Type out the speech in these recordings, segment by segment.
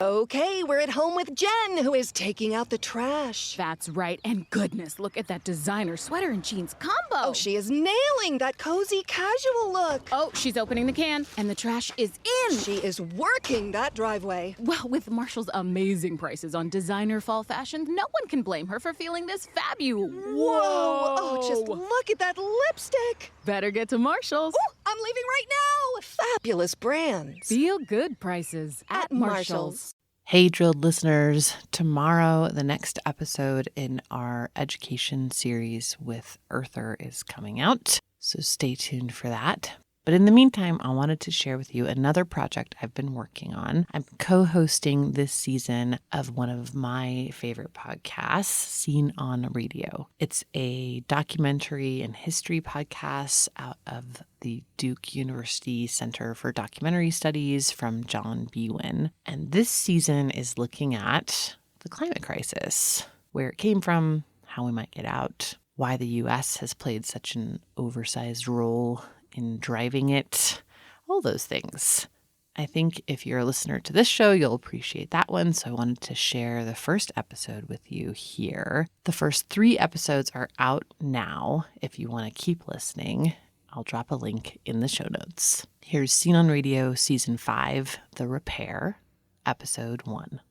Okay, we're at home with Jen, who is taking out the trash. That's right. And goodness, look at that designer sweater and jeans combo. Oh, she is nailing that cozy casual look. Oh, she's opening the can, and the trash is in. She is working that driveway. Well, with Marshall's amazing prices on designer fall fashion, no one can blame her for feeling this fabulous. Whoa! Oh, just look at that lipstick. Better get to Marshall's. Oh, I'm leaving right now. Fabulous brands. Feel good prices at Marshall's. Hey, Drilled listeners. Tomorrow, the next episode in our education series with Earther is coming out, so stay tuned for that. But in the meantime, I wanted to share with you another project I've been working on. I'm co-hosting this season of one of my favorite podcasts, Seen on Radio. It's a documentary and history podcast out of the Duke University Center for Documentary Studies from John Biewen. And this season is looking at the climate crisis, where it came from, how we might get out, why the U.S. has played such an oversized role in driving it, all those things. I think if you're a listener to this show, you'll appreciate that one, so I wanted to share the first episode with you here. The first 3 episodes are out now. If you want to keep listening, I'll drop a link in the show notes. Here's Seen on Radio Season 5, The Repair, Episode 1.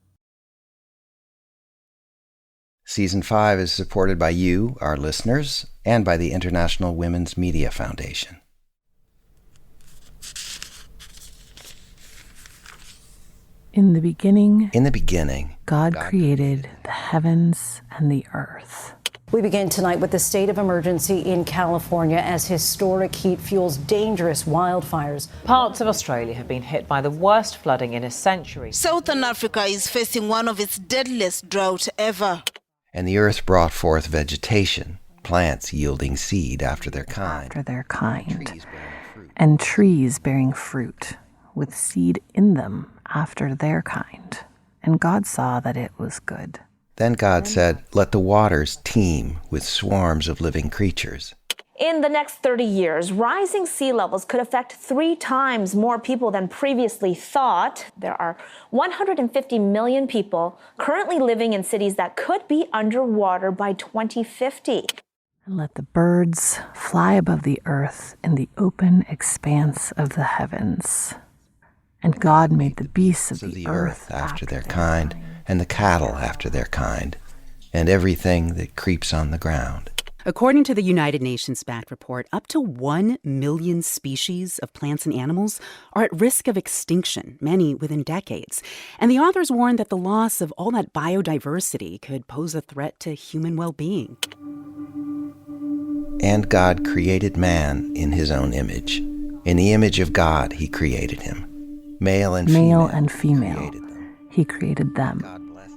Season 5 is supported by you, our listeners, and by the International Women's Media Foundation. In the beginning, God created the heavens and the earth. We begin tonight with the state of emergency in California as historic heat fuels dangerous wildfires. Parts of Australia have been hit by the worst flooding in a century. Southern Africa is facing one of its deadliest droughts ever. And the earth brought forth vegetation, plants yielding seed after their kind. And trees bearing fruit, with seed in them after their kind. And God saw that it was good. Then God said, "Let the waters teem with swarms of living creatures." In the next 30 years, rising sea levels could affect 3 times more people than previously thought. There are 150 million people currently living in cities that could be underwater by 2050. And let the birds fly above the earth in the open expanse of the heavens. And God made the beasts of the earth after their kind, and the cattle after their kind, and everything that creeps on the ground. According to the United Nations-backed report, up to 1 million species of plants and animals are at risk of extinction, many within decades. And the authors warn that the loss of all that biodiversity could pose a threat to human well-being. And God created man in his own image. In the image of God, he created him. Male and female, he created them.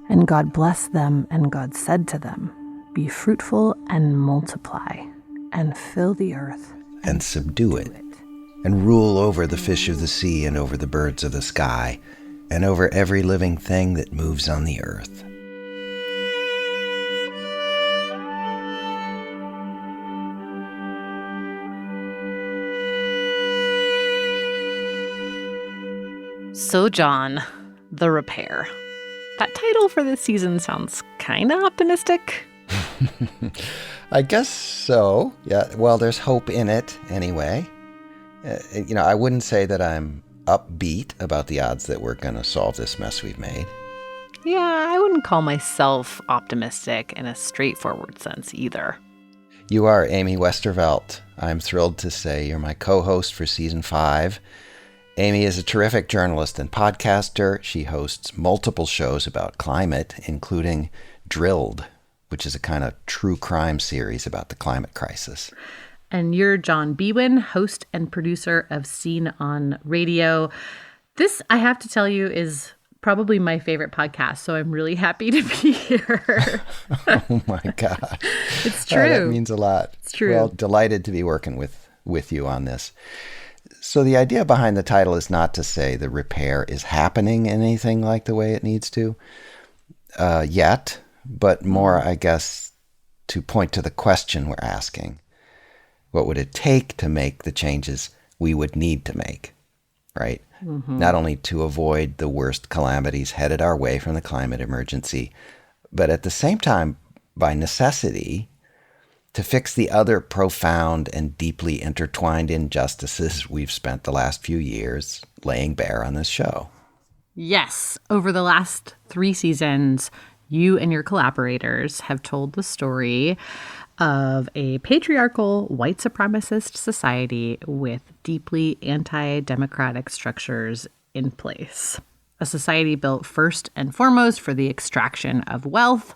And God blessed them, and God said to them, "Be fruitful and multiply, and fill the earth, and subdue it, and rule over the fish of the sea, and over the birds of the sky, and over every living thing that moves on the earth." So, John, The Repair. That title for this season sounds kind of optimistic. I guess so. Yeah, well, there's hope in it anyway. I wouldn't say that I'm upbeat about the odds that we're going to solve this mess we've made. Yeah, I wouldn't call myself optimistic in a straightforward sense either. You are Amy Westervelt. I'm thrilled to say you're my co-host for Season 5. Amy is a terrific journalist and podcaster. She hosts multiple shows about climate, including Drilled, which is a kind of true crime series about the climate crisis. And you're John Biewen, host and producer of Seen on Radio. This, I have to tell you, is probably my favorite podcast, so I'm really happy to be here. Oh my God. It's true. That means a lot. It's true. Well, delighted to be working with you on this. So the idea behind the title is not to say the repair is happening anything like the way it needs to yet, but more, I guess, to point to the question we're asking. What would it take to make the changes we would need to make? right? Not only to avoid the worst calamities headed our way from the climate emergency, but at the same time, by necessity, to fix the other profound and deeply intertwined injustices we've spent the last few years laying bare on this show. Yes, over the last 3 seasons, you and your collaborators have told the story of a patriarchal white supremacist society with deeply anti-democratic structures in place. A society built first and foremost for the extraction of wealth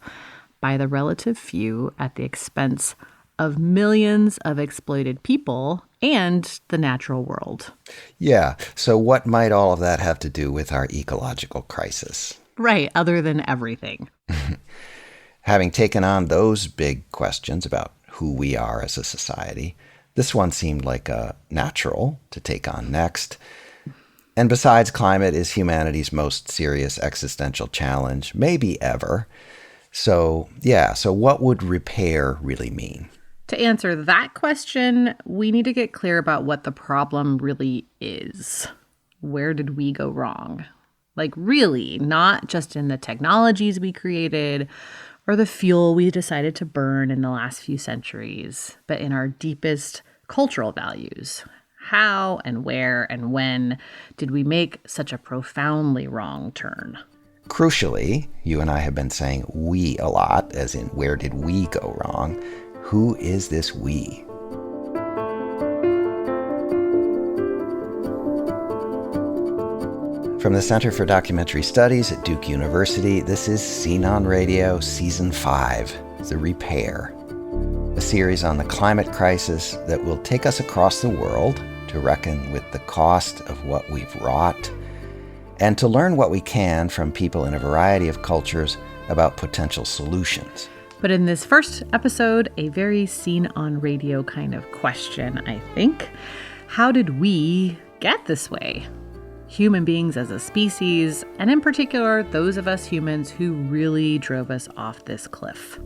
by the relative few at the expense of millions of exploited people and the natural world. Yeah, so what might all of that have to do with our ecological crisis? Right, other than everything. Having taken on those big questions about who we are as a society, this one seemed like a natural to take on next. And besides, climate is humanity's most serious existential challenge, maybe ever. So what would repair really mean? To answer that question, we need to get clear about what the problem really is. Where did we go wrong? Like really, not just in the technologies we created or the fuel we decided to burn in the last few centuries, but in our deepest cultural values. How and where and when did we make such a profoundly wrong turn? Crucially, you and I have been saying we a lot, as in where did we go wrong? Who is this we? From the Center for Documentary Studies at Duke University, this is Scene on Radio, Season 5, The Repair, a series on the climate crisis that will take us across the world to reckon with the cost of what we've wrought and to learn what we can from people in a variety of cultures about potential solutions. But in this first episode, a very Scene on Radio kind of question, I think. How did we get this way? Human beings as a species, and in particular, those of us humans who really drove us off this cliff.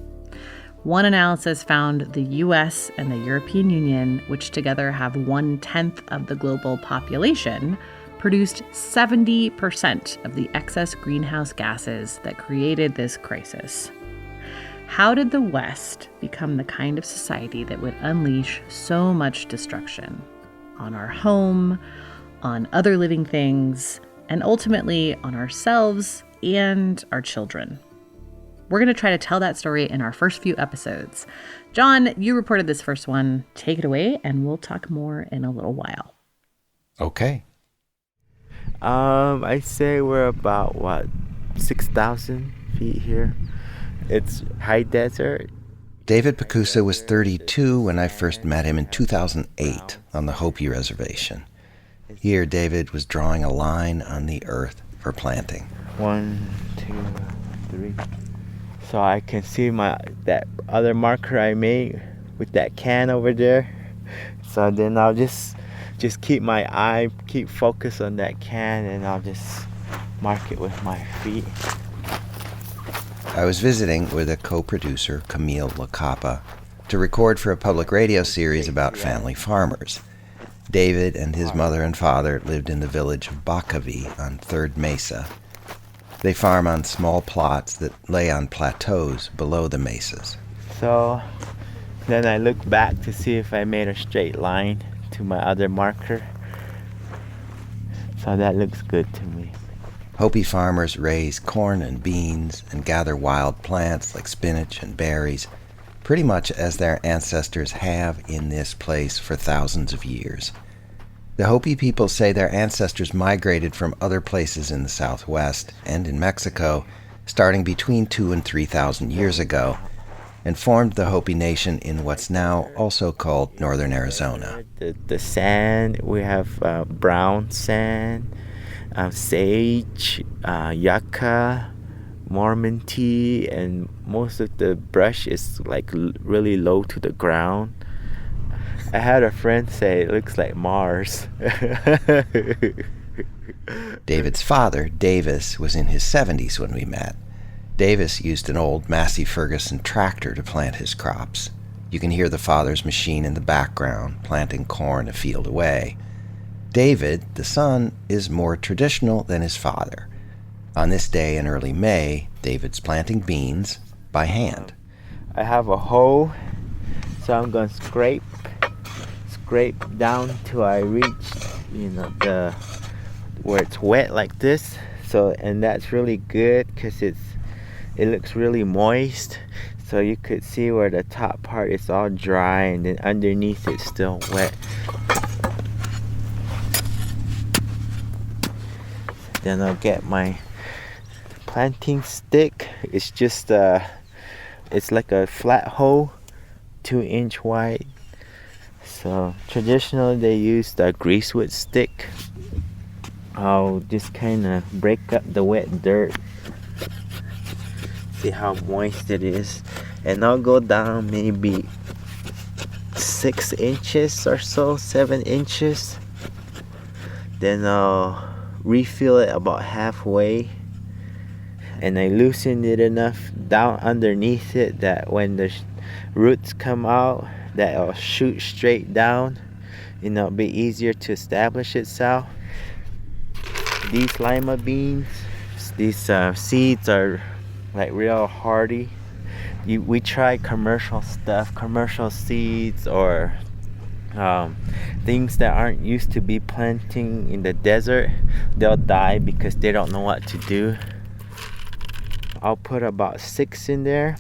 One analysis found the US and the European Union, which together have 1/10 of the global population, produced 70% of the excess greenhouse gases that created this crisis. How did the West become the kind of society that would unleash so much destruction on our home, on other living things, and ultimately on ourselves and our children? We're going to try to tell that story in our first few episodes. John, you reported this first one. Take it away, and we'll talk more in a little while. Okay. I say we're about, 6,000 feet here. It's high desert. David Pacusa was 32 when I first met him in 2008 on the Hopi Reservation. Here, David was drawing a line on the earth for planting. 1, 2, 3. So I can see that other marker I made with that can over there. So then I'll just keep my eye, keep focus on that can, and I'll just mark it with my feet. I was visiting with a co-producer, Camille Lacapa, to record for a public radio series about family farmers. David and his mother and father lived in the village of Bakavi on Third Mesa. They farm on small plots that lay on plateaus below the mesas. So then I look back to see if I made a straight line to my other marker. So that looks good to me. Hopi farmers raise corn and beans and gather wild plants like spinach and berries, pretty much as their ancestors have in this place for thousands of years. The Hopi people say their ancestors migrated from other places in the Southwest and in Mexico, starting between 2,000 and 3,000 years ago, and formed the Hopi Nation in what's now also called northern Arizona. The sand, we have brown sand, sage, yucca, Mormon tea, and most of the brush is like really low to the ground. I had a friend say it looks like Mars. David's father, Davis, was in his 70s when we met. Davis used an old Massey Ferguson tractor to plant his crops. You can hear the father's machine in the background, planting corn a field away. David, the son, is more traditional than his father. On this day in early May, David's planting beans by hand. I have a hoe, so I'm going to scrape down till I reach, the where it's wet like this. So, and that's really good because it looks really moist. So you could see where the top part is all dry and then underneath it's still wet. Then I'll get my planting stick. It's just it's like a flat hoe, 2-inch wide. So traditionally they use the greasewood stick. I'll just kind of break up the wet dirt. See how moist it is. And I'll go down maybe 6 inches or so, 7 inches. Then I'll refill it about halfway. And I loosened it enough down underneath it that when the roots come out, that it'll shoot straight down. It'll be easier to establish itself. These lima beans, these seeds are like real hardy. We try commercial stuff, commercial seeds, or things that aren't used to be planting in the desert. They'll die because they don't know what to do. I'll put about 6 in there.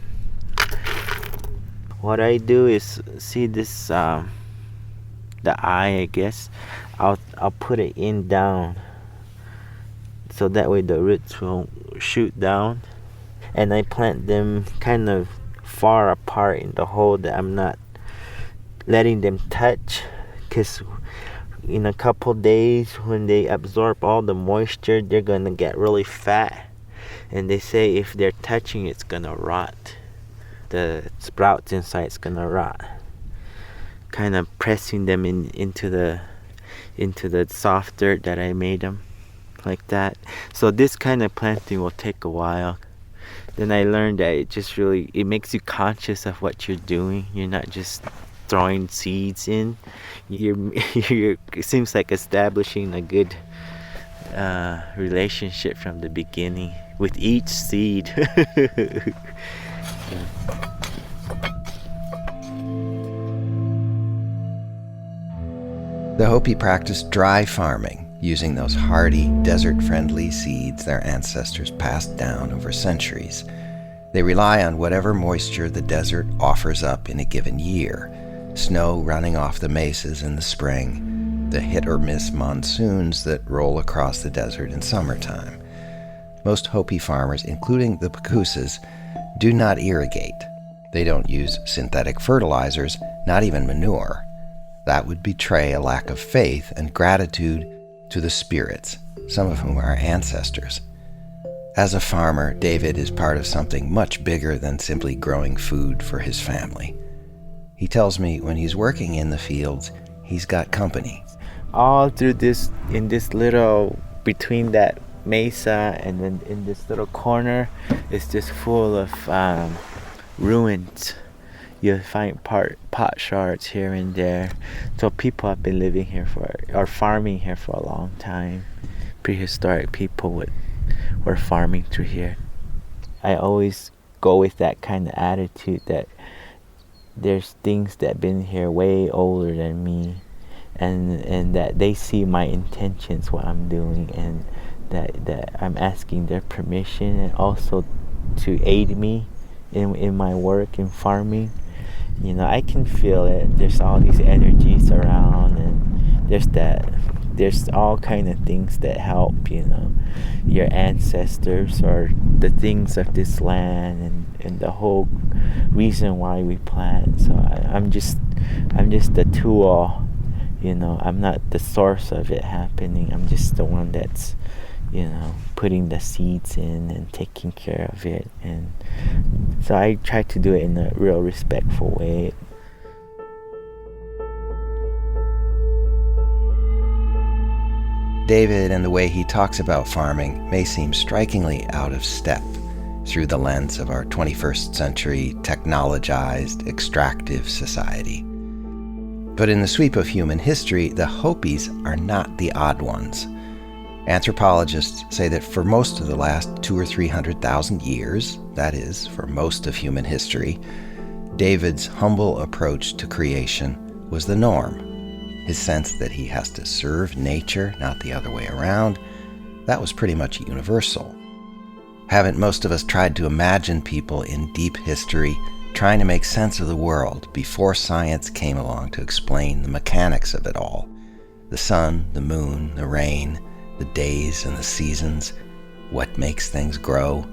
What I do is, see this, the eye, I guess. I'll put it in down, so that way the roots will shoot down. And I plant them kind of far apart in the hole that I'm not letting them touch, because in a couple days when they absorb all the moisture, they're gonna get really fat. And they say if they're touching, it's gonna rot. The sprouts inside is gonna rot. Kind of pressing them into the soft dirt that I made them, like that. So this kind of planting will take a while. Then I learned that it makes you conscious of what you're doing. You're not just throwing seeds in. It seems like establishing a good relationship from the beginning with each seed. The Hopi practice dry farming, using those hardy, desert-friendly seeds their ancestors passed down over centuries. They rely on whatever moisture the desert offers up in a given year. Snow running off the mesas in the spring, the hit-or-miss monsoons that roll across the desert in summertime. Most Hopi farmers, including the Pakusas, do not irrigate. They don't use synthetic fertilizers, not even manure. That would betray a lack of faith and gratitude to the spirits, some of whom are ancestors. As a farmer, David is part of something much bigger than simply growing food for his family. He tells me when he's working in the fields, he's got company. All through this, in this little, between that mesa and then in this little corner, it's just full of ruins. You'll find pot shards here and there. So people have been living here or farming here for a long time. Prehistoric people were farming through here. I always go with that kind of attitude that there's things that have been here way older than me, and that they see my intentions, what I'm doing, and that I'm asking their permission, and also to aid me in my work in farming. I can feel it. There's all these energies around, and there's all kind of things that help, your ancestors or the things of this land and the whole reason why we plant. So I'm just the tool, I'm not the source of it happening. I'm just the one that's, putting the seeds in and taking care of it. And so I try to do it in a real respectful way. David and the way he talks about farming may seem strikingly out of step through the lens of our 21st century technologized, extractive society. But in the sweep of human history, the Hopis are not the odd ones. Anthropologists say that for most of the last 200,000 or 300,000 years, that is, for most of human history, David's humble approach to creation was the norm. His sense that he has to serve nature, not the other way around, that was pretty much universal. Haven't most of us tried to imagine people in deep history trying to make sense of the world before science came along to explain the mechanics of it all? The sun, the moon, the rain, the days and the seasons, what makes things grow,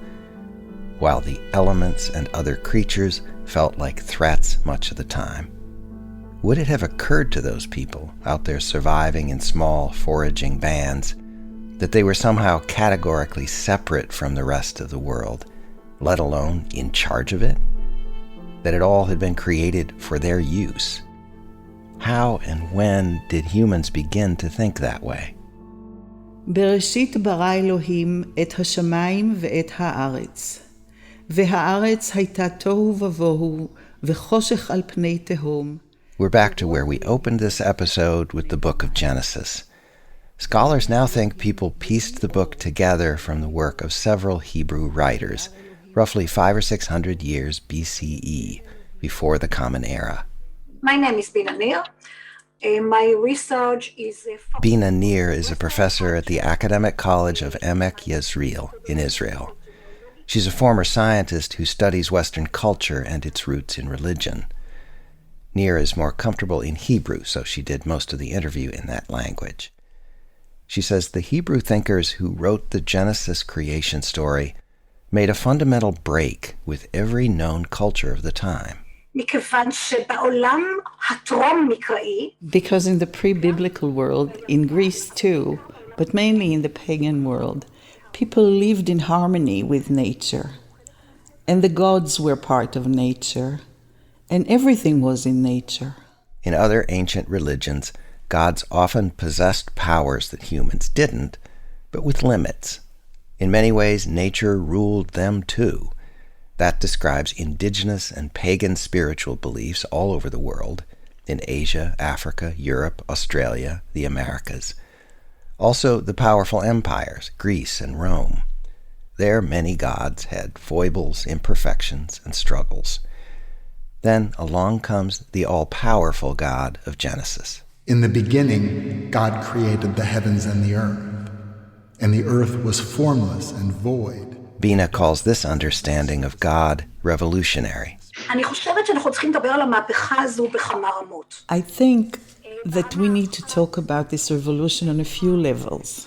while the elements and other creatures felt like threats much of the time. Would it have occurred to those people out there surviving in small foraging bands that they were somehow categorically separate from the rest of the world, let alone in charge of it? That it all had been created for their use? How and when did humans begin to think that way? בראשית ברא אלוהים את השמיים ואת הארץ. והארץ הייתה תוהו ובוהו וחושך על פני תהום. We're back to where we opened this episode with the book of Genesis. Scholars now think people pieced the book together from the work of several Hebrew writers, roughly 500 or 600 years BCE, before the Common Era. My name is Bina Nir. My research is... Bina Nir is a professor at the Academic College of Emek Yezreel in Israel. She's a former scientist who studies Western culture and its roots in religion. Nir is more comfortable in Hebrew, so she did most of the interview in that language. She says the Hebrew thinkers who wrote the Genesis creation story made a fundamental break with every known culture of the time. Because in the pre-biblical world, in Greece too, but mainly in the pagan world, people lived in harmony with nature. And the gods were part of nature. And everything was in nature. In other ancient religions, gods often possessed powers that humans didn't, but with limits. In many ways, nature ruled them too. That describes indigenous and pagan spiritual beliefs all over the world, in Asia, Africa, Europe, Australia, the Americas. Also, the powerful empires, Greece and Rome. There, many gods had foibles, imperfections, and struggles. Then along comes the all-powerful God of Genesis. In the beginning, God created the heavens and the earth was formless and void. Bina calls this understanding of God revolutionary. I think that we need to talk about this revolution on a few levels.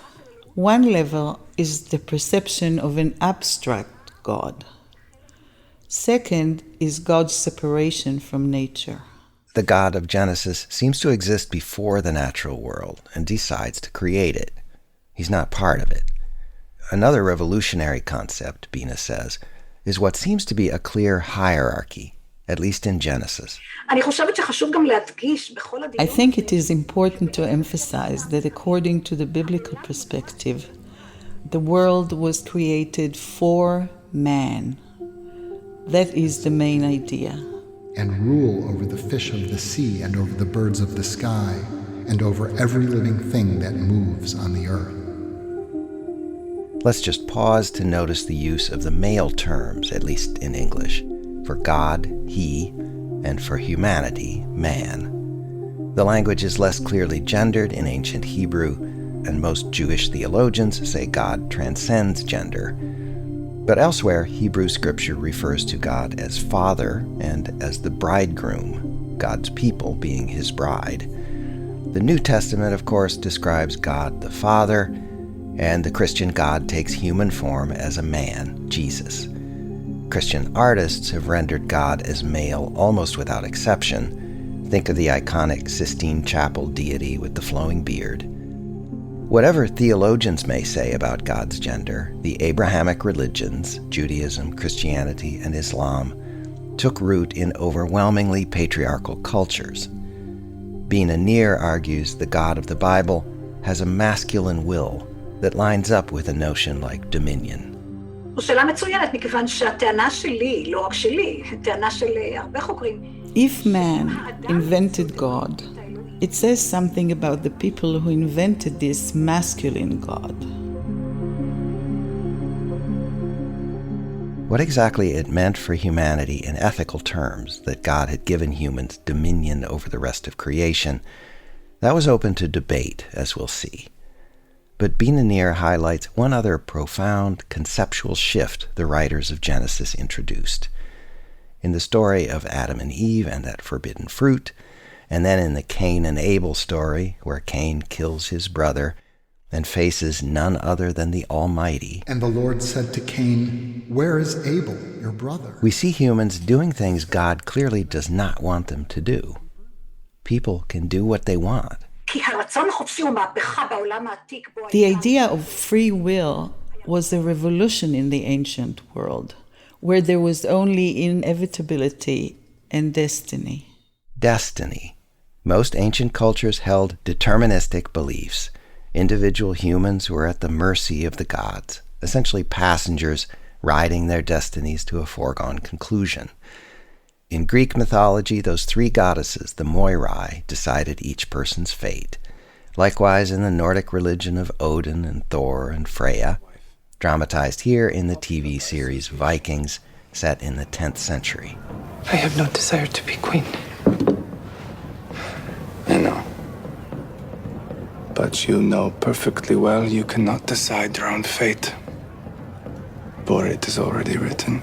One level is the perception of an abstract God. Second is God's separation from nature. The God of Genesis seems to exist before the natural world and decides to create it. He's not part of it. Another revolutionary concept, Bina says, is what seems to be a clear hierarchy, at least in Genesis. I think it is important to emphasize that according to the biblical perspective, the world was created for man. That is the main idea. And rule over the fish of the sea and over the birds of the sky and over every living thing that moves on the earth. Let's just pause to notice the use of the male terms, at least in English, for God, he, and for humanity, man. The language is less clearly gendered in ancient Hebrew, and most Jewish theologians say God transcends gender. But elsewhere, Hebrew scripture refers to God as Father and as the bridegroom, God's people being his bride. The New Testament, of course, describes God the Father, and the Christian God takes human form as a man, Jesus. Christian artists have rendered God as male almost without exception. Think of the iconic Sistine Chapel deity with the flowing beard. Whatever theologians may say about God's gender, the Abrahamic religions, Judaism, Christianity, and Islam, took root in overwhelmingly patriarchal cultures. Bina Nir argues the God of the Bible has a masculine will that lines up with a notion like dominion. If man invented God, It says something about the people who invented this masculine God. What exactly it meant for humanity in ethical terms that God had given humans dominion over the rest of creation, that was open to debate, as we'll see. But Bina Nir highlights one other profound conceptual shift the writers of Genesis introduced. In the story of Adam and Eve and that forbidden fruit, and then in the Cain and Abel story, where Cain kills his brother and faces none other than the Almighty. And the Lord said to Cain, "Where is Abel, your brother?" We see humans doing things God clearly does not want them to do. People can do what they want. The idea of free will was a revolution in the ancient world, where there was only inevitability and destiny. Destiny. Most ancient cultures held deterministic beliefs. Individual humans were at the mercy of the gods, essentially passengers riding their destinies to a foregone conclusion. In Greek mythology, those three goddesses, the Moirai, decided each person's fate. Likewise in the Nordic religion of Odin and Thor and Freya, dramatized here in the TV series Vikings, set in the 10th century. I have no desire to be queen. I know. But you know perfectly well you cannot decide your own fate. For it is already written.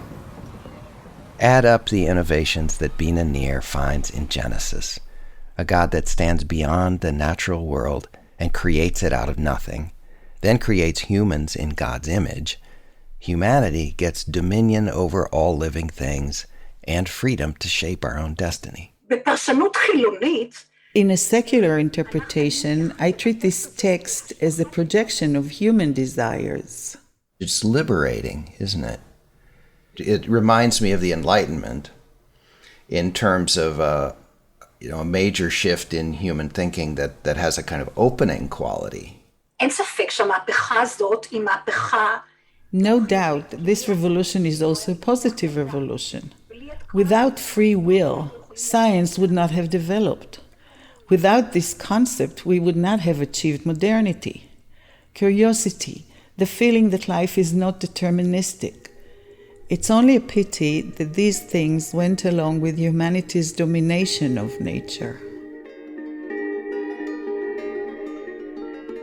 Add up the innovations that Bina Nir finds in Genesis, a God that stands beyond the natural world and creates it out of nothing, then creates humans in God's image. Humanity gets dominion over all living things and freedom to shape our own destiny. In a secular interpretation, I treat this text as a projection of human desires. It's liberating, isn't it? It reminds me of the Enlightenment in terms of a major shift in human thinking that has a kind of opening quality. No doubt, this revolution is also a positive revolution. Without free will, science would not have developed. Without this concept, we would not have achieved modernity. Curiosity, the feeling that life is not deterministic. It's only a pity that these things went along with humanity's domination of nature.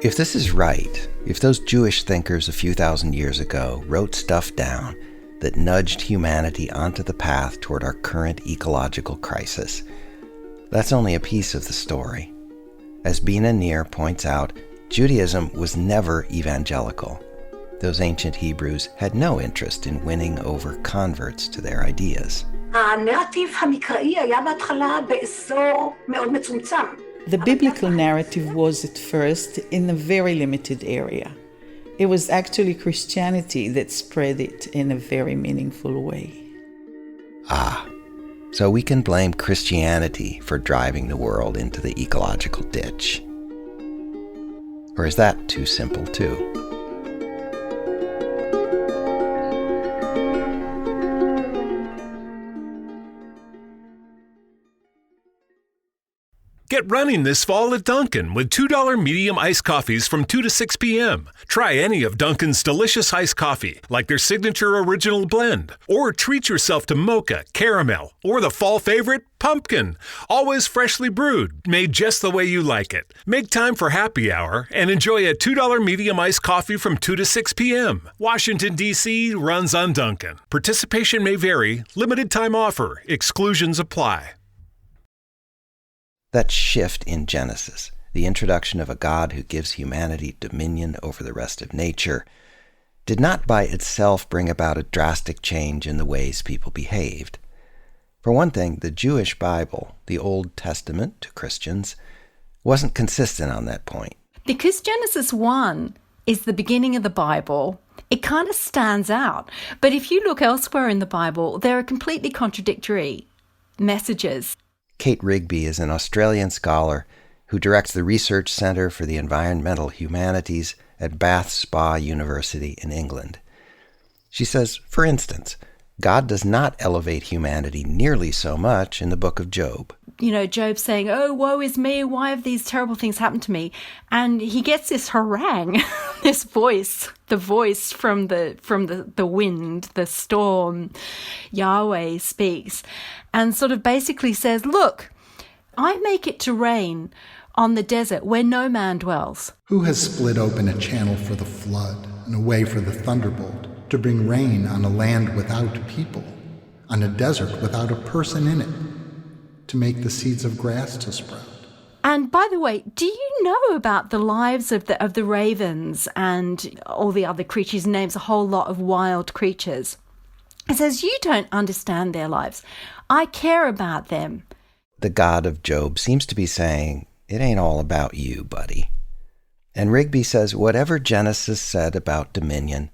If this is right, if those Jewish thinkers a few thousand years ago wrote stuff down that nudged humanity onto the path toward our current ecological crisis, that's only a piece of the story. As Bina Nir points out, Judaism was never evangelical. Those ancient Hebrews had no interest in winning over converts to their ideas. The biblical narrative was at first in a very limited area. It was actually Christianity that spread it in a very meaningful way. So we can blame Christianity for driving the world into the ecological ditch. Or is that too simple too? Get running this fall at Dunkin' with $2 medium iced coffees from 2 to 6 p.m. Try any of Dunkin's delicious iced coffee, like their signature original blend. Or treat yourself to mocha, caramel, or the fall favorite, pumpkin. Always freshly brewed, made just the way you like it. Make time for happy hour and enjoy a $2 medium iced coffee from 2 to 6 p.m. Washington, D.C. runs on Dunkin'. Participation may vary. Limited time offer. Exclusions apply. That shift in Genesis, the introduction of a God who gives humanity dominion over the rest of nature, did not by itself bring about a drastic change in the ways people behaved. For one thing, the Jewish Bible, the Old Testament to Christians, wasn't consistent on that point. Because Genesis 1 is the beginning of the Bible, it kind of stands out. But if you look elsewhere in the Bible, there are completely contradictory messages. Kate Rigby is an Australian scholar who directs the Research Centre for the Environmental Humanities at Bath Spa University in England. She says, for instance, God does not elevate humanity nearly so much in the book of Job. You know, Job saying, "Oh, woe is me, why have these terrible things happened to me?" And he gets this harangue, this voice, the voice from the wind, the storm. Yahweh speaks and sort of basically says, "Look, I make it to rain on the desert where no man dwells." Who has split open a channel for the flood and a way for the thunderbolt, to bring rain on a land without people, on a desert without a person in it, to make the seeds of grass to sprout? And by the way, do you know about the lives of the ravens and all the other creatures? Names a whole lot of wild creatures. It says, you don't understand their lives. I care about them. The God of Job seems to be saying, it ain't all about you, buddy. And Rigby says, whatever Genesis said about dominion,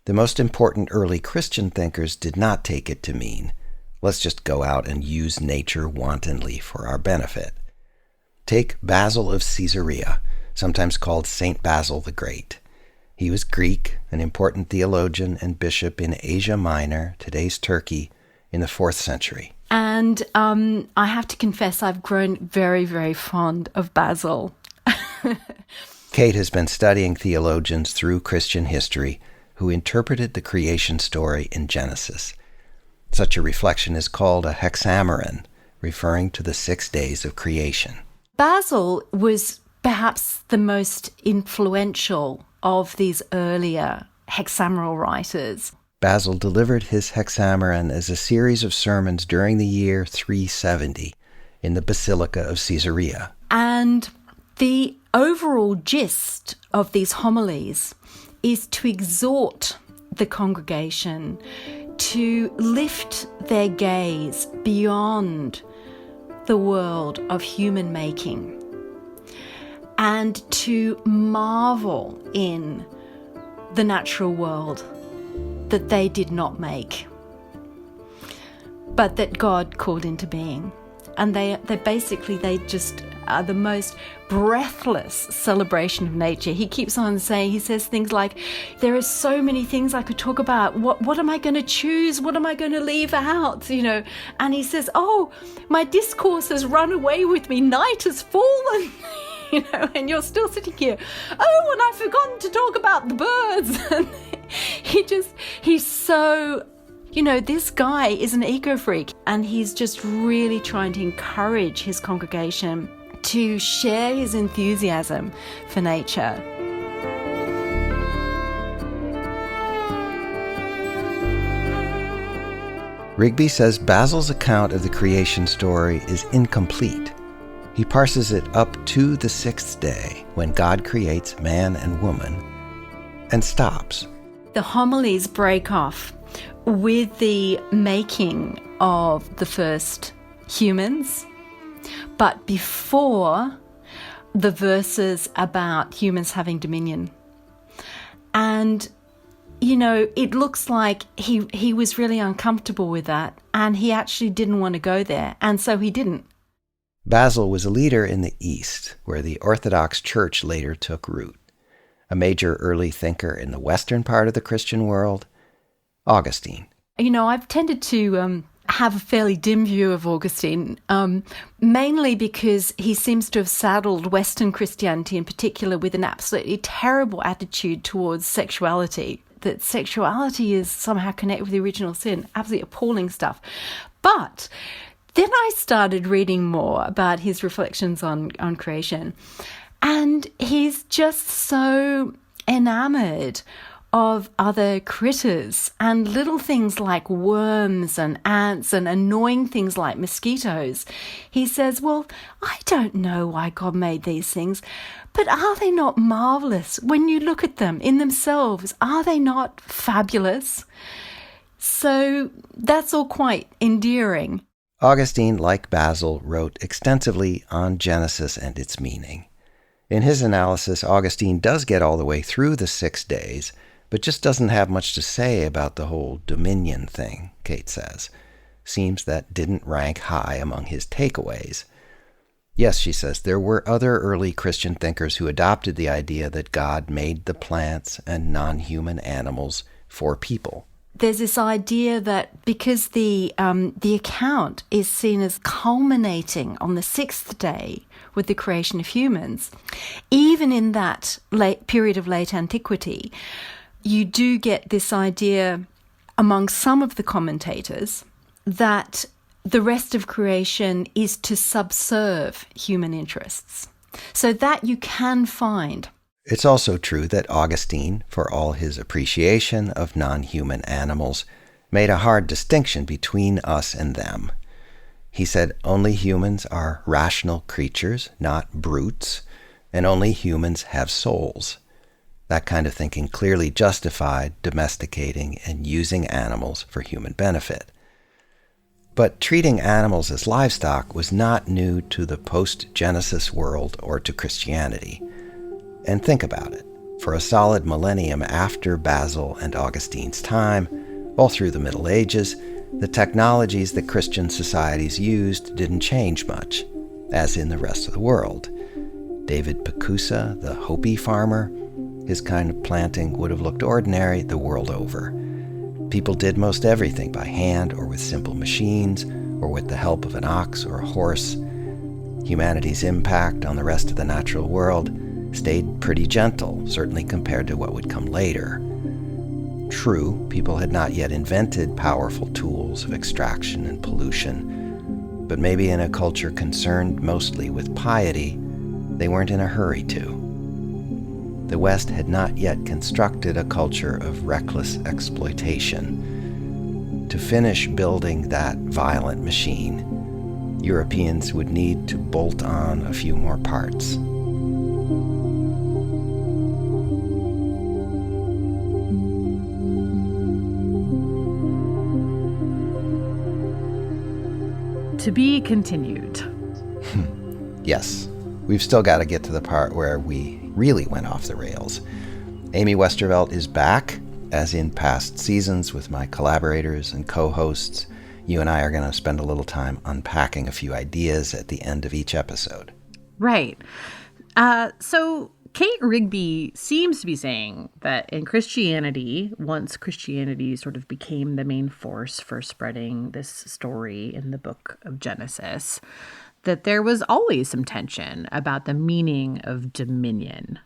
the most important early Christian thinkers did not take it to mean, let's just go out and use nature wantonly for our benefit. Take Basil of Caesarea, sometimes called Saint Basil the Great. He was Greek, an important theologian and bishop in Asia Minor, today's Turkey, in the 4th century. And I have to confess, I've grown very, very fond of Basil. Kate has been studying theologians through Christian history who interpreted the creation story in Genesis. Such a reflection is called a hexameron, referring to the 6 days of creation. Basil was perhaps the most influential of these earlier hexameral writers. Basil delivered his hexameron as a series of sermons during the year 370 in the Basilica of Caesarea. And the overall gist of these homilies is to exhort the congregation to lift their gaze beyond the world of human making and to marvel in the natural world that they did not make, but that God called into being. And they just are the most breathless celebration of nature. He keeps on saying, he says things like, there are so many things I could talk about. What am I going to choose? What am I going to leave out? You know, and he says, oh, my discourse has run away with me. Night has fallen. You know, and you're still sitting here. Oh, and I've forgotten to talk about the birds. And he's so, you know, this guy is an eco-freak, and he's just really trying to encourage his congregation to share his enthusiasm for nature. Rigby says Basil's account of the creation story is incomplete. He parses it up to the 6th day, when God creates man and woman, and stops. The homilies break off with the making of the first humans, but before the verses about humans having dominion. And, you know, it looks like he was really uncomfortable with that, and he actually didn't want to go there, and so he didn't. Basil was a leader in the East, where the Orthodox Church later took root. A major early thinker in the western part of the Christian world, Augustine. You know, I've tended to have a fairly dim view of Augustine, mainly because he seems to have saddled Western Christianity in particular with an absolutely terrible attitude towards sexuality, that sexuality is somehow connected with the original sin. Absolutely appalling stuff. But then I started reading more about his reflections on creation, and he's just so enamored of other critters and little things like worms and ants and annoying things like mosquitoes. He says, well, I don't know why God made these things, but are they not marvelous when you look at them in themselves? Are they not fabulous? So that's all quite endearing. Augustine, like Basil, wrote extensively on Genesis and its meaning. In his analysis, Augustine does get all the way through the 6 days, but just doesn't have much to say about the whole dominion thing, Kate says. Seems that didn't rank high among his takeaways. Yes, she says, there were other early Christian thinkers who adopted the idea that God made the plants and non-human animals for people, there's this idea that because the account is seen as culminating on the sixth day with the creation of humans, even in that period of late antiquity, you do get this idea among some of the commentators that the rest of creation is to subserve human interests. So that you can find. It's also true that Augustine, for all his appreciation of non-human animals, made a hard distinction between us and them. He said only humans are rational creatures, not brutes, and only humans have souls. That kind of thinking clearly justified domesticating and using animals for human benefit. But treating animals as livestock was not new to the post-Genesis world or to Christianity. And think about it. For a solid millennium after Basil and Augustine's time, all through the Middle Ages, the technologies that Christian societies used didn't change much, as in the rest of the world. David Pacusa, the Hopi farmer, his kind of planting would have looked ordinary the world over. People did most everything by hand or with simple machines or with the help of an ox or a horse. Humanity's impact on the rest of the natural world stayed pretty gentle, certainly compared to what would come later. True, people had not yet invented powerful tools of extraction and pollution, but maybe in a culture concerned mostly with piety, they weren't in a hurry to. The West had not yet constructed a culture of reckless exploitation. To finish building that violent machine, Europeans would need to bolt on a few more parts. To be continued. Yes, we've still got to get to the part where we really went off the rails. Amy Westervelt is back, as in past seasons, with my collaborators and co-hosts. You and I are going to spend a little time unpacking a few ideas at the end of each episode. Right. So Kate Rigby seems to be saying that in Christianity, once Christianity sort of became the main force for spreading this story in the book of Genesis, that there was always some tension about the meaning of dominion.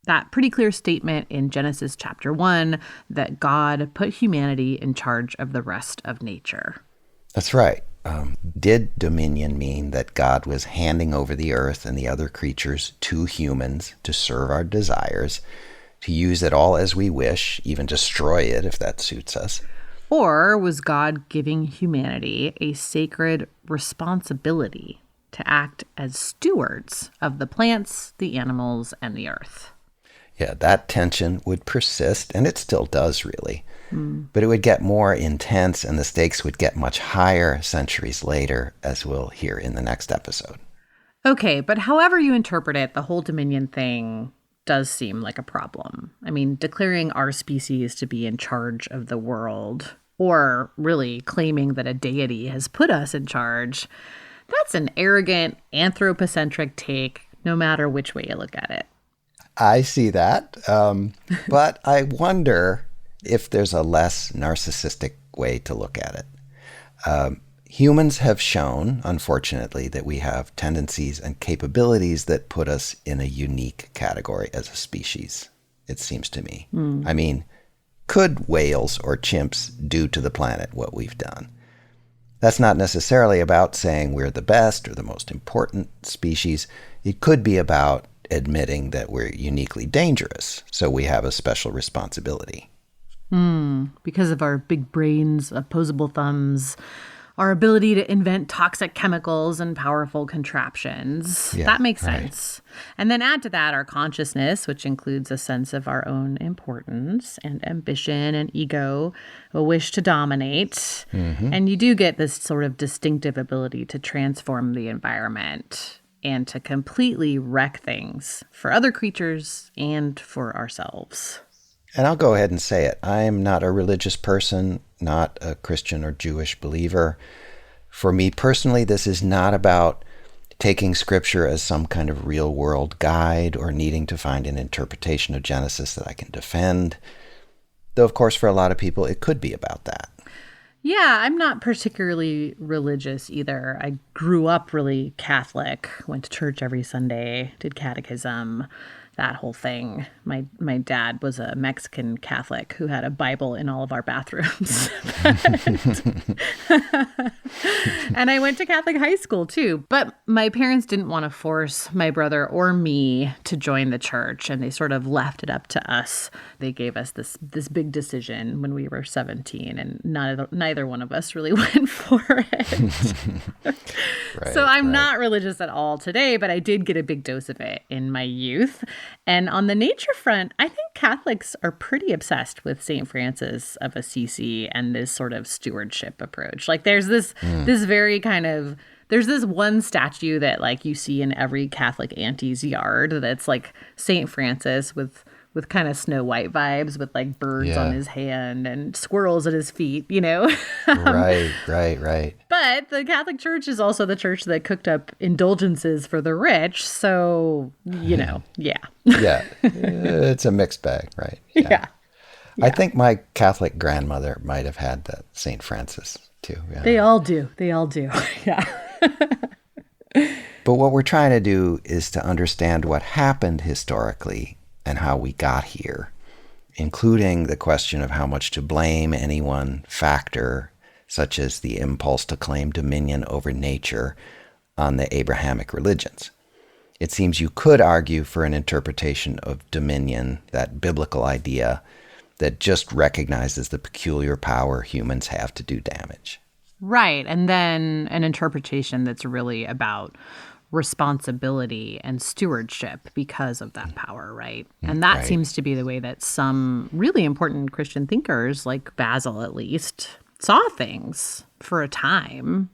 That pretty clear statement in Genesis chapter 1 that God put humanity in charge of the rest of nature. That's right. Did dominion mean that God was handing over the earth and the other creatures to humans to serve our desires, to use it all as we wish, even destroy it if that suits us? Or was God giving humanity a sacred responsibility to act as stewards of the plants, the animals, and the earth? Yeah, that tension would persist, and it still does, really. But it would get more intense, and the stakes would get much higher centuries later, as we'll hear in the next episode. Okay, but however you interpret it, the whole dominion thing does seem like a problem. I mean, declaring our species to be in charge of the world, or really claiming that a deity has put us in charge, that's an arrogant, anthropocentric take, no matter which way you look at it. I see that, but I wonder if there's a less narcissistic way to look at it. Humans have shown, unfortunately, that we have tendencies and capabilities that put us in a unique category as a species, it seems to me. I mean, could whales or chimps do to the planet what we've done? That's not necessarily about saying we're the best or the most important species. It could be about admitting that we're uniquely dangerous, so we have a special responsibility. Because of our big brains, opposable thumbs, our ability to invent toxic chemicals and powerful contraptions. Yeah, that makes sense. And then add to that our consciousness, which includes a sense of our own importance and ambition and ego, a wish to dominate. And you do get this sort of distinctive ability to transform the environment and to completely wreck things for other creatures and for ourselves. And I'll go ahead and say it. I'm not a religious person, not a Christian or Jewish believer. For me personally, this is not about taking scripture as some kind of real-world guide or needing to find an interpretation of Genesis that I can defend. Though, of course, for a lot of people, it could be about that. Yeah, I'm not particularly religious either. I grew up really Catholic, went to church every Sunday, did catechism, that whole thing. My dad was a Mexican Catholic who had a Bible in all of our bathrooms. And I went to Catholic high school too. But my parents didn't want to force my brother or me to join the church, and they sort of left it up to us. They gave us this big decision when we were 17, and neither one of us really went for it. So I'm not religious at all today, but I did get a big dose of it in my youth. And on the nature front, I think Catholics are pretty obsessed with St. Francis of Assisi and this sort of stewardship approach. Like there's this very kind of, there's this one statue that like you see in every Catholic auntie's yard that's like St. Francis with kind of Snow White vibes, with like birds on his hand and squirrels at his feet, you know? Right. But the Catholic Church is also the church that cooked up indulgences for the rich. So, you know, yeah. Yeah. It's a mixed bag, right? Yeah. I think my Catholic grandmother might have had that St. Francis too. Yeah. They all do. Yeah. But what we're trying to do is to understand what happened historically and how we got here, including the question of how much to blame any one factor, such as the impulse to claim dominion over nature, on the Abrahamic religions. It seems you could argue for an interpretation of dominion, that biblical idea that just recognizes the peculiar power humans have to do damage. Right. And then an interpretation that's really about responsibility and stewardship because of that power, right? And that seems to be the way that some really important Christian thinkers, like Basil at least, saw things for a time.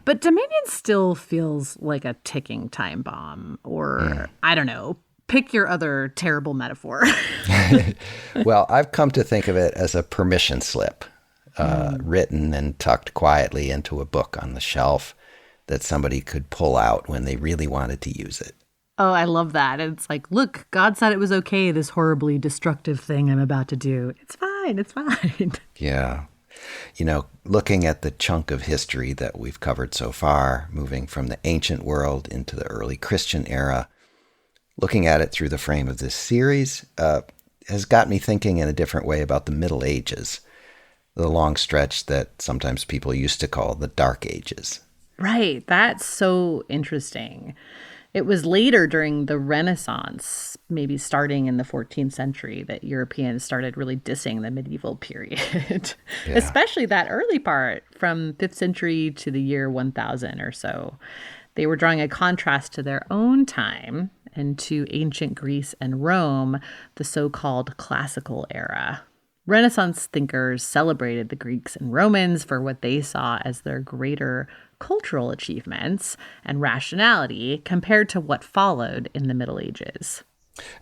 But dominion still feels like a ticking time bomb, or I don't know, pick your other terrible metaphor. Well, I've come to think of it as a permission slip, written and tucked quietly into a book on the shelf that somebody could pull out when they really wanted to use it. Oh, I love that. It's like, look, God said it was okay, this horribly destructive thing I'm about to do. It's fine. Yeah. You know, looking at the chunk of history that we've covered so far, moving from the ancient world into the early Christian era, looking at it through the frame of this series, has got me thinking in a different way about the Middle Ages, the long stretch that sometimes people used to call the Dark Ages. Right. That's so interesting. It was later during the Renaissance, maybe starting in the 14th century, that Europeans started really dissing the medieval period, especially that early part from 5th century to the year 1000 or so. They were drawing a contrast to their own time and to ancient Greece and Rome, the so-called classical era. Renaissance thinkers celebrated the Greeks and Romans for what they saw as their greater cultural achievements and rationality compared to what followed in the Middle Ages.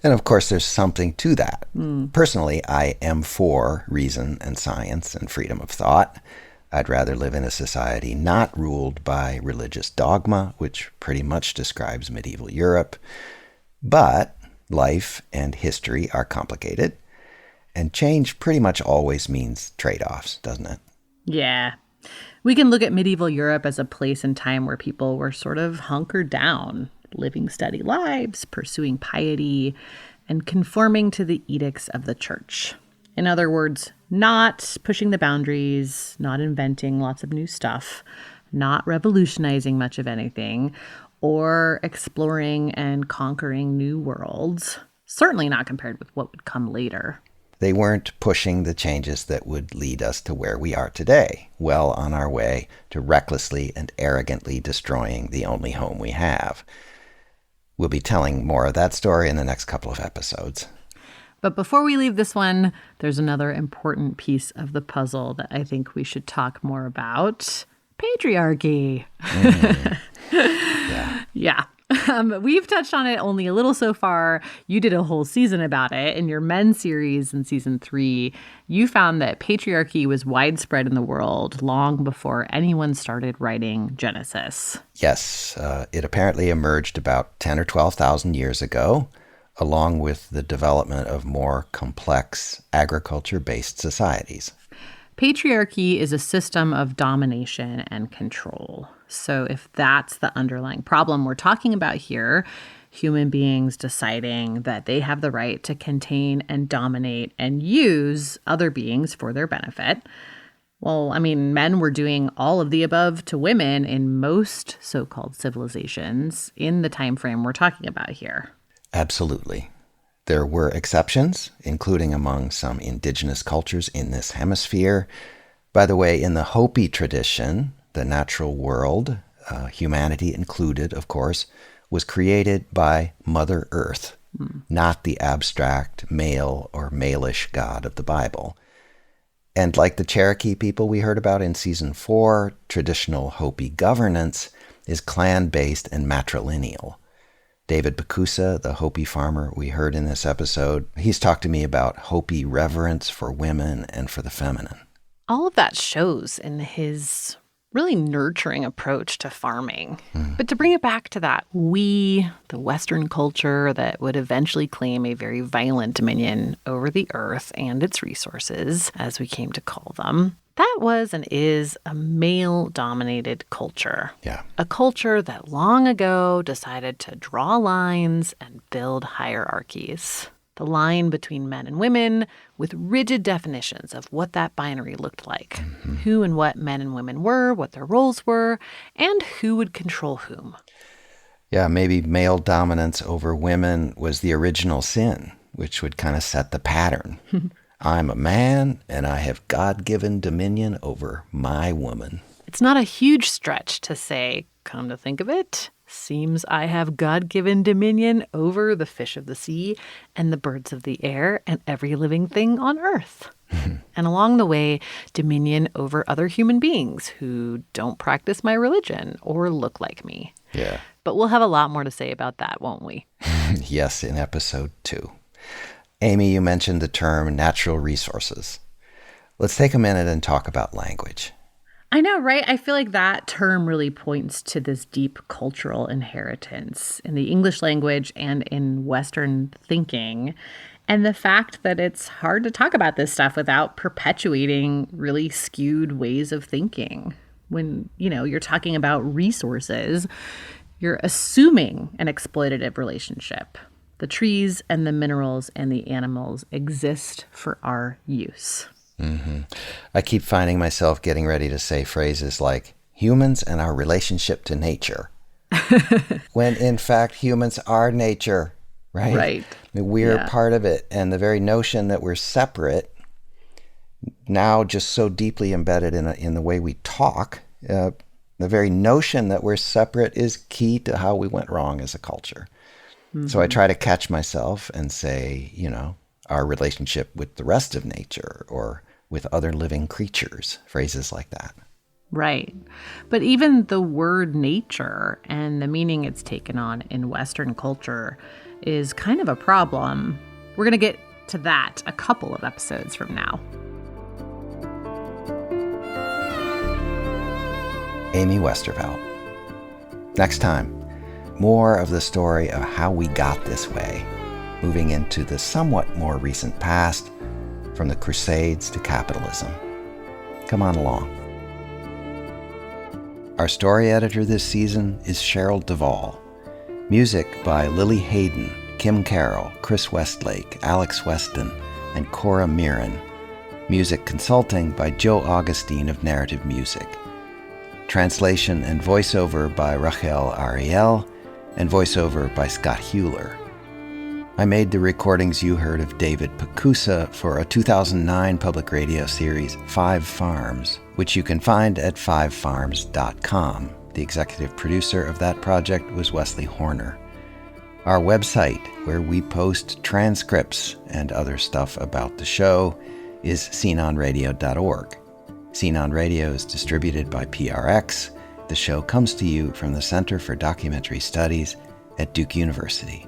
And of course, there's something to that. Personally, I am for reason and science and freedom of thought. I'd rather live in a society not ruled by religious dogma, which pretty much describes medieval Europe. But life and history are complicated, and change pretty much always means trade-offs, doesn't it? Yeah. We can look at medieval Europe as a place and time where people were sort of hunkered down, living steady lives, pursuing piety, and conforming to the edicts of the church. In other words, not pushing the boundaries, not inventing lots of new stuff, not revolutionizing much of anything, or exploring and conquering new worlds. Certainly not compared with what would come later. They weren't pushing the changes that would lead us to where we are today, well on our way to recklessly and arrogantly destroying the only home we have. We'll be telling more of that story in the next couple of episodes. But before we leave this one, there's another important piece of the puzzle that I think we should talk more about. Patriarchy. Yeah. We've touched on it only a little so far. You did a whole season about it. In your Men series in season 3, you found that patriarchy was widespread in the world long before anyone started writing Genesis. Yes, it apparently emerged about 10 or 12,000 years ago along with the development of more complex agriculture-based societies. Patriarchy is a system of domination and control. So if that's the underlying problem we're talking about here, human beings deciding that they have the right to contain and dominate and use other beings for their benefit. Well, I mean, men were doing all of the above to women in most so-called civilizations in the time frame we're talking about here. Absolutely. There were exceptions, including among some indigenous cultures in this hemisphere. By the way, in the Hopi tradition, the natural world, humanity included, of course, was created by Mother Earth, not the abstract male or male-ish god of the Bible. And like the Cherokee people we heard about in Season 4, traditional Hopi governance is clan-based and matrilineal. David Bakusa, the Hopi farmer we heard in this episode, he's talked to me about Hopi reverence for women and for the feminine. All of that shows in his really nurturing approach to farming. But to bring it back to that the Western culture that would eventually claim a very violent dominion over the earth and its resources, as we came to call them, that was and is a male-dominated culture. Yeah. A culture that long ago decided to draw lines and build hierarchies. The line between men and women with rigid definitions of what that binary looked like. Who and what men and women were, what their roles were, and who would control whom. Yeah, maybe male dominance over women was the original sin, which would kind of set the pattern. I'm a man, and I have God-given dominion over my woman. It's not a huge stretch to say, come to think of it, seems I have God-given dominion over the fish of the sea and the birds of the air and every living thing on earth. And along the way, dominion over other human beings who don't practice my religion or look like me. Yeah. But we'll have a lot more to say about that, won't we? Yes, in episode 2. Amy, you mentioned the term natural resources. Let's take a minute and talk about language. I know, right? I feel like that term really points to this deep cultural inheritance in the English language and in Western thinking, and the fact that it's hard to talk about this stuff without perpetuating really skewed ways of thinking. When, you're talking about resources, you're assuming an exploitative relationship. The trees and the minerals and the animals exist for our use. I keep finding myself getting ready to say phrases like humans and our relationship to nature. When in fact humans are nature, right? Right. I mean, we're part of it, and the very notion that we're separate, now just so deeply embedded in the way we talk, the very notion that we're separate is key to how we went wrong as a culture. So I try to catch myself and say, our relationship with the rest of nature or with other living creatures, phrases like that. Right. But even the word nature and the meaning it's taken on in Western culture is kind of a problem. We're going to get to that a couple of episodes from now. Amy Westervelt. Next time, more of the story of how we got this way, moving into the somewhat more recent past, from the Crusades to capitalism. Come on along. Our story editor this season is Cheryl Duvall. Music by Lily Hayden, Kim Carroll, Chris Westlake, Alex Weston, and Cora Mirren. Music consulting by Joe Augustine of Narrative Music. Translation and voiceover by Rachel Ariel, and voiceover by Scott Hewler. I made the recordings you heard of David Pakusa for a 2009 public radio series, 5 Farms, which you can find at 5farms.com. The executive producer of that project was Wesley Horner. Our website, where we post transcripts and other stuff about the show, is scenonradio.org. Scene on Radio is distributed by PRX. The show comes to you from the Center for Documentary Studies at Duke University.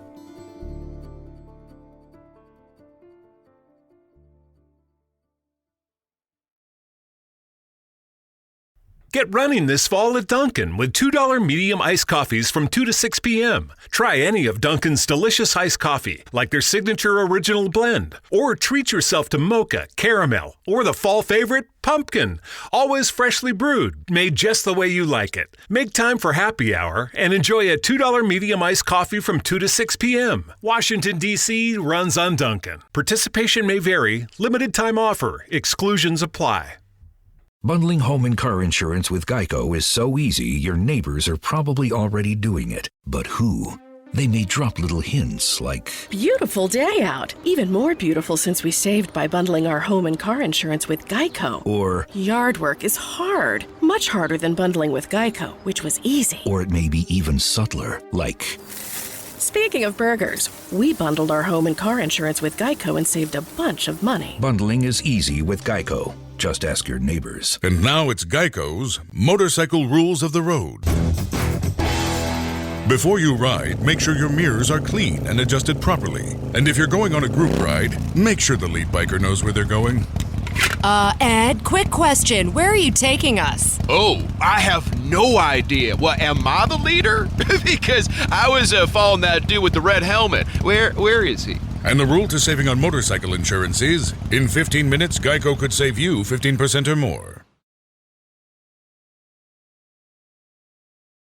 Get running this fall at Dunkin' with $2 medium iced coffees from 2 to 6 p.m. Try any of Dunkin's delicious iced coffee, like their signature original blend. Or treat yourself to mocha, caramel, or the fall favorite, pumpkin. Always freshly brewed, made just the way you like it. Make time for happy hour and enjoy a $2 medium iced coffee from 2 to 6 p.m. Washington, D.C. runs on Dunkin'. Participation may vary. Limited time offer. Exclusions apply. Bundling home and car insurance with Geico is so easy, your neighbors are probably already doing it. But who? They may drop little hints like, beautiful day out. Even more beautiful since we saved by bundling our home and car insurance with Geico. or Yard work is hard. Much harder than bundling with Geico, which was easy. it may be even subtler, like, Speaking of burgers, we bundled our home and car insurance with Geico and saved a bunch of money. bundling is easy with Geico. Just ask your neighbors. And now it's Geico's Motorcycle Rules of the Road. Before you ride, make sure your mirrors are clean and adjusted properly. And if you're going on a group ride, make sure the lead biker knows where they're going. Ed, quick question. Where are you taking us? Oh, I have no idea. Well, am I the leader? Because I was following that dude with the red helmet. Where is he? And the rule to saving on motorcycle insurance is, in 15 minutes, Geico could save you 15% or more.